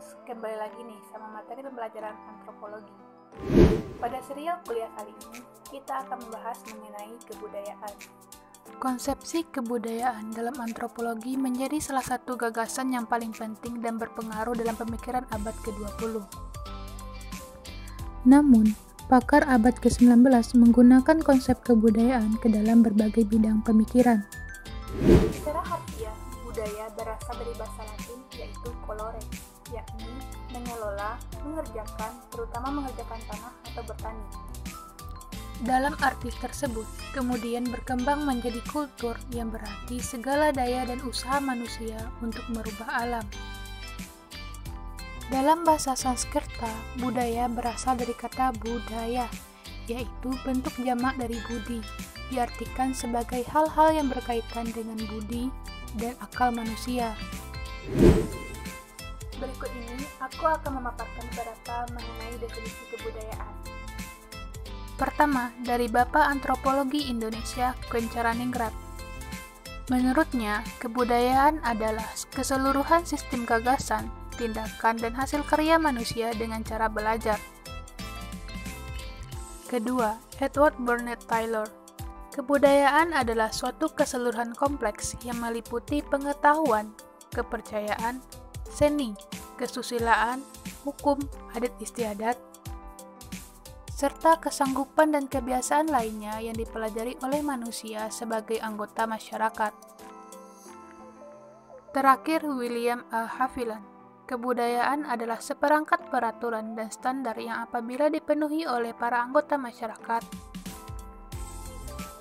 Yus, kembali lagi nih sama materi pembelajaran antropologi. Pada serial kuliah kali ini, kita akan membahas mengenai kebudayaan. Konsepsi kebudayaan dalam antropologi menjadi salah satu gagasan yang paling penting dan berpengaruh dalam pemikiran abad ke-20. Namun, pakar abad ke-19 menggunakan konsep kebudayaan ke dalam berbagai bidang pemikiran. Secara harfiah, budaya berasal dari bahasa Latin yaitu colore, yakni mengelola, mengerjakan, terutama mengerjakan tanah atau bertani. Dalam arti tersebut, kemudian berkembang menjadi kultur yang berarti segala daya dan usaha manusia untuk merubah alam. Dalam bahasa Sanskerta, budaya berasal dari kata budaya, yaitu bentuk jamak dari budi, diartikan sebagai hal-hal yang berkaitan dengan budi dan akal manusia. Berikut ini, aku akan memaparkan beberapa mengenai definisi kebudayaan. Pertama, dari Bapak Antropologi Indonesia, Kwencaraningrat. Menurutnya, kebudayaan adalah keseluruhan sistem gagasan, tindakan, dan hasil karya manusia dengan cara belajar. Kedua, Edward Burnett Taylor. Kebudayaan adalah suatu keseluruhan kompleks yang meliputi pengetahuan, kepercayaan, seni, kesusilaan, hukum, adat istiadat, serta kesanggupan dan kebiasaan lainnya yang dipelajari oleh manusia sebagai anggota masyarakat. Terakhir, William A. Haviland. Kebudayaan adalah seperangkat peraturan dan standar yang apabila dipenuhi oleh para anggota masyarakat,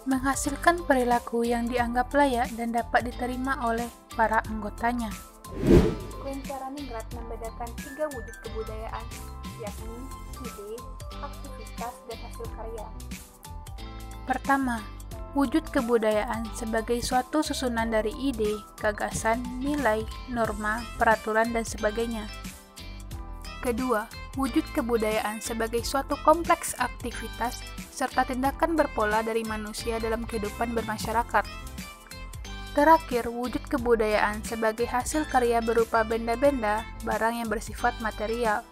menghasilkan perilaku yang dianggap layak dan dapat diterima oleh para anggotanya. Kwencaraningrat membedakan 3 wujud kebudayaan, yakni ide, aktivitas, dan hasil karya. Pertama, wujud kebudayaan sebagai suatu susunan dari ide, gagasan, nilai, norma, peraturan, dan sebagainya. Kedua, wujud kebudayaan sebagai suatu kompleks aktivitas serta tindakan berpola dari manusia dalam kehidupan bermasyarakat. Terakhir, wujud kebudayaan sebagai hasil karya berupa benda-benda, barang yang bersifat material.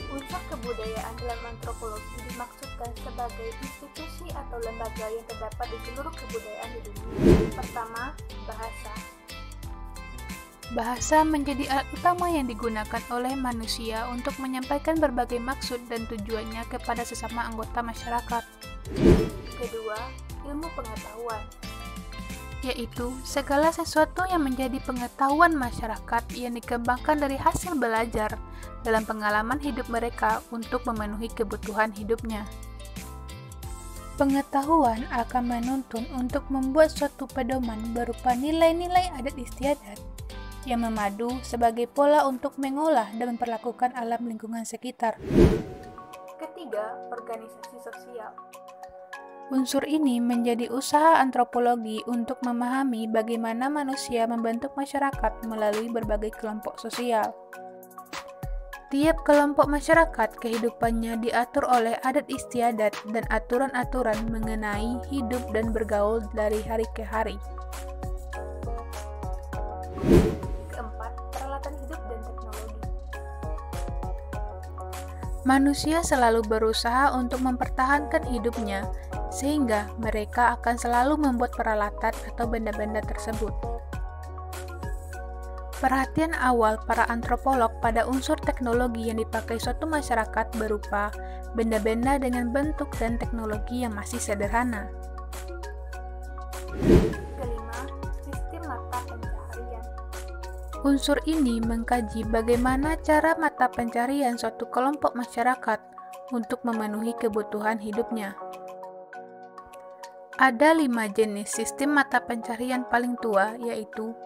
Unsur kebudayaan dalam antropologi dimaksudkan sebagai institusi atau lembaga yang terdapat di seluruh kebudayaan di dunia. Pertama, bahasa. Bahasa menjadi alat utama yang digunakan oleh manusia untuk menyampaikan berbagai maksud dan tujuannya kepada sesama anggota masyarakat. Kedua, ilmu pengetahuan, yaitu segala sesuatu yang menjadi pengetahuan masyarakat yang dikembangkan dari hasil belajar dalam pengalaman hidup mereka untuk memenuhi kebutuhan hidupnya. Pengetahuan akan menuntun untuk membuat suatu pedoman berupa nilai-nilai adat istiadat yang memadu sebagai pola untuk mengolah dan memperlakukan alam lingkungan sekitar. Ketiga, organisasi sosial. Unsur ini menjadi usaha antropologi untuk memahami bagaimana manusia membentuk masyarakat melalui berbagai kelompok sosial. Tiap kelompok masyarakat kehidupannya diatur oleh adat istiadat dan aturan-aturan mengenai hidup dan bergaul dari hari ke hari. Keempat, peralatan hidup dan teknologi. Manusia selalu berusaha untuk mempertahankan hidupnya, sehingga mereka akan selalu membuat peralatan atau benda-benda tersebut. Perhatian awal para antropolog pada unsur teknologi yang dipakai suatu masyarakat berupa benda-benda dengan bentuk dan teknologi yang masih sederhana. Kelima, sistem mata pencaharian. Unsur ini mengkaji bagaimana cara mata pencaharian suatu kelompok masyarakat untuk memenuhi kebutuhan hidupnya. Ada 5 jenis sistem mata pencaharian paling tua, yaitu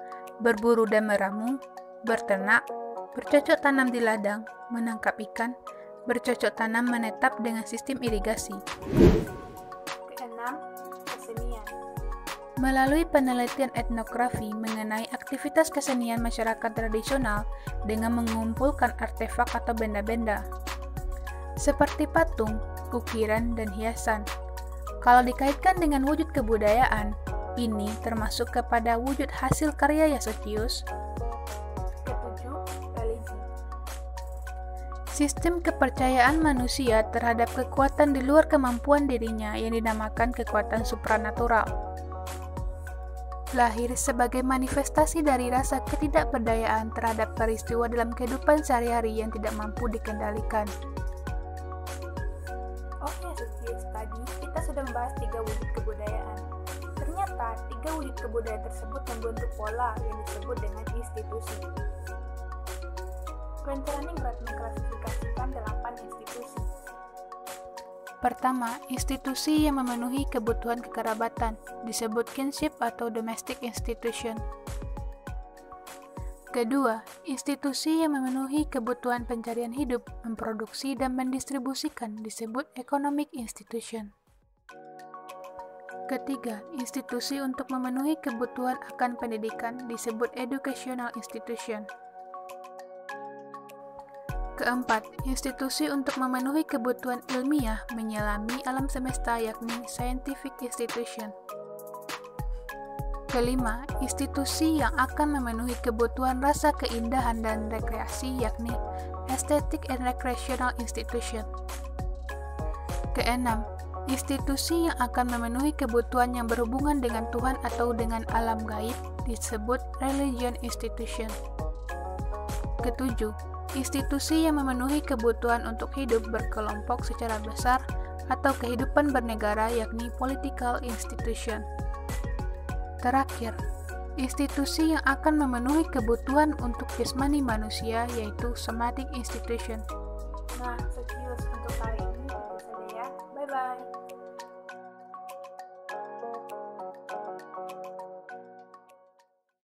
berburu dan meramu, berternak, bercocok tanam di ladang, menangkap ikan, bercocok tanam menetap dengan sistem irigasi. Keenam, kesenian. Melalui penelitian etnografi mengenai aktivitas kesenian masyarakat tradisional dengan mengumpulkan artefak atau benda-benda, seperti patung, ukiran, dan hiasan. Kalau dikaitkan dengan wujud kebudayaan, ini termasuk kepada wujud hasil karya Yasutius. Ketujuh, religi. Sistem kepercayaan manusia terhadap kekuatan di luar kemampuan dirinya yang dinamakan kekuatan supranatural. Lahir sebagai manifestasi dari rasa ketidakberdayaan terhadap peristiwa dalam kehidupan sehari-hari yang tidak mampu dikendalikan. Oke, tadi kita sudah membahas 3 wujud kebudayaan. Ternyata 3 wujud kebudayaan tersebut membentuk pola yang disebut dengan institusi. Quentin-Running-Grad mengklasifikasikan 8 institusi. Pertama, institusi yang memenuhi kebutuhan kekerabatan, disebut kinship atau domestic institution. Kedua, institusi yang memenuhi kebutuhan pencarian hidup, memproduksi dan mendistribusikan, disebut economic institution. Ketiga, institusi untuk memenuhi kebutuhan akan pendidikan, disebut educational institution. Keempat, institusi untuk memenuhi kebutuhan ilmiah menyelami alam semesta yakni scientific institution. Kelima, institusi yang akan memenuhi kebutuhan rasa keindahan dan rekreasi yakni aesthetic and recreational institution. Keenam, institusi yang akan memenuhi kebutuhan yang berhubungan dengan Tuhan atau dengan alam gaib disebut religion institution. Ketujuh, institusi yang memenuhi kebutuhan untuk hidup berkelompok secara besar atau kehidupan bernegara yakni political institution. Terakhir, institusi yang akan memenuhi kebutuhan untuk jasmani manusia yaitu somatic institution.